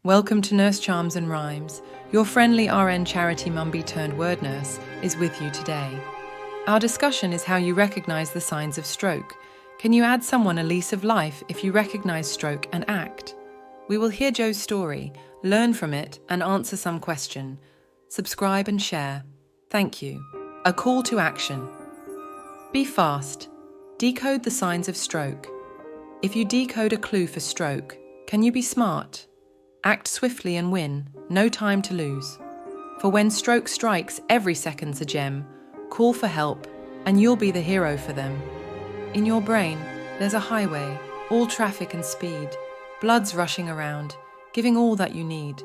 Welcome to Nurse Charms and Rhymes. Your friendly RN charity mumby turned word nurse is with you today. Our discussion is how you recognize the signs of stroke. Can you add someone a lease of life if you recognize stroke and act? We will hear Joe's story, learn from it, and answer some question. Subscribe and share. Thank you. A call to action. Be fast. Decode the signs of stroke. If you decode a clue for stroke, can you be smart? Act swiftly and win, no time to lose. For when stroke strikes, every second's a gem. Call for help, and you'll be the hero for them. In your brain, there's a highway, all traffic and speed. Blood's rushing around, giving all that you need.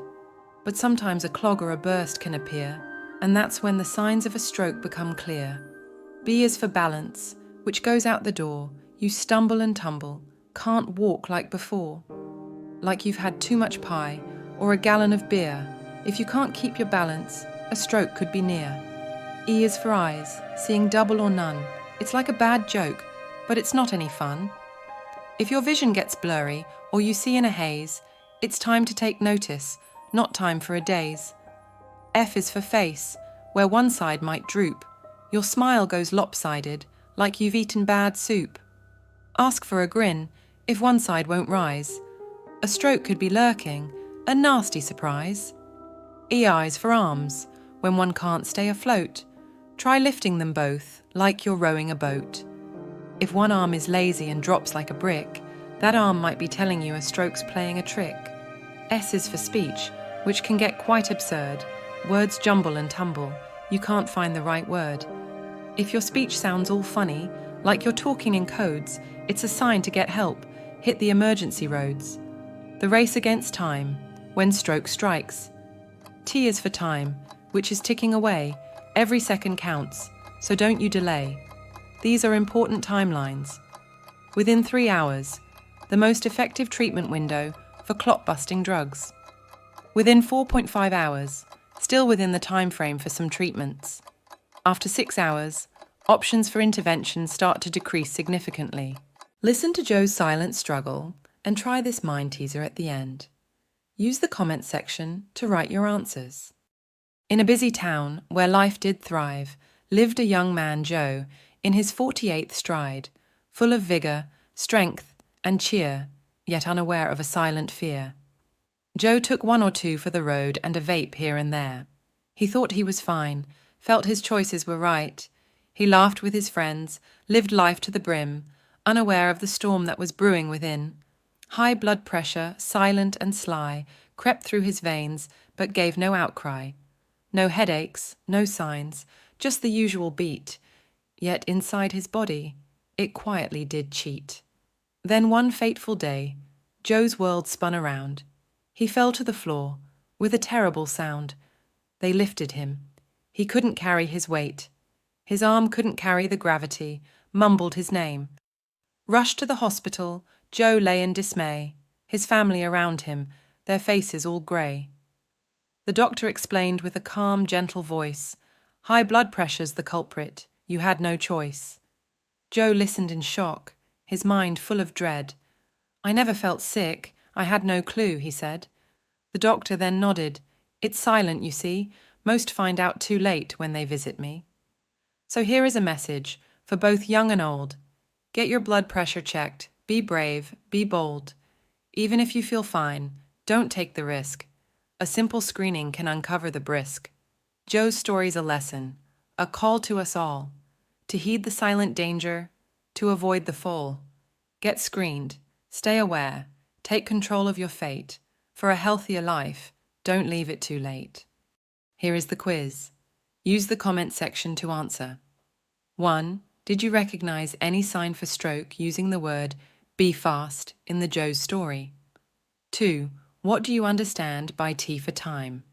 But sometimes a clog or a burst can appear, and that's when the signs of a stroke become clear. B is for balance, which goes out the door. You stumble and tumble, can't walk like before. Like you've had too much pie or a gallon of beer. If you can't keep your balance, a stroke could be near. E is for eyes, seeing double or none. It's like a bad joke, but it's not any fun. If your vision gets blurry or you see in a haze, it's time to take notice, not time for a daze. F is for face, where one side might droop. Your smile goes lopsided, like you've eaten bad soup. Ask for a grin, if one side won't rise. A stroke could be lurking, a nasty surprise. EI is for arms, when one can't stay afloat. Try lifting them both, like you're rowing a boat. If one arm is lazy and drops like a brick, that arm might be telling you a stroke's playing a trick. S is for speech, which can get quite absurd. Words jumble and tumble, you can't find the right word. If your speech sounds all funny, like you're talking in codes, it's a sign to get help, hit the emergency roads. The race against time, when stroke strikes. T is for time, which is ticking away. Every second counts, so don't you delay. These are important timelines. Within 3 hours, the most effective treatment window for clot-busting drugs. Within 4.5 hours, still within the time frame for some treatments. After 6 hours, options for intervention start to decrease significantly. Listen to Joe's silent struggle and try this mind teaser at the end. Use the comments section to write your answers. In a busy town where life did thrive, lived a young man, Joe, in his 48th stride, full of vigor, strength, and cheer, yet unaware of a silent fear. Joe took 1 or 2 for the road and a vape here and there. He thought he was fine, felt his choices were right. He laughed with his friends, lived life to the brim, unaware of the storm that was brewing within. High blood pressure, silent and sly, crept through his veins, but gave no outcry. No headaches, no signs, just the usual beat. Yet inside his body, it quietly did cheat. Then one fateful day, Joe's world spun around. He fell to the floor, with a terrible sound. They lifted him. He couldn't carry his weight. His arm couldn't carry the gravity, mumbled his name. Rushed to the hospital, Joe lay in dismay, his family around him, their faces all grey. The doctor explained with a calm, gentle voice, "High blood pressure's the culprit, you had no choice." Joe listened in shock, his mind full of dread. "I never felt sick, I had no clue," he said. The doctor then nodded. "It's silent, you see, most find out too late when they visit me." So here is a message for both young and old. Get your blood pressure checked. Be brave, be bold. Even if you feel fine, don't take the risk. A simple screening can uncover the brisk. Joe's story's a lesson, a call to us all, to heed the silent danger, to avoid the fall. Get screened, stay aware, take control of your fate. For a healthier life, don't leave it too late. Here is the quiz. Use the comment section to answer. 1. Did you recognize any sign for stroke using the word "be fast" in the Joe's story? 2. What do you understand by T for time?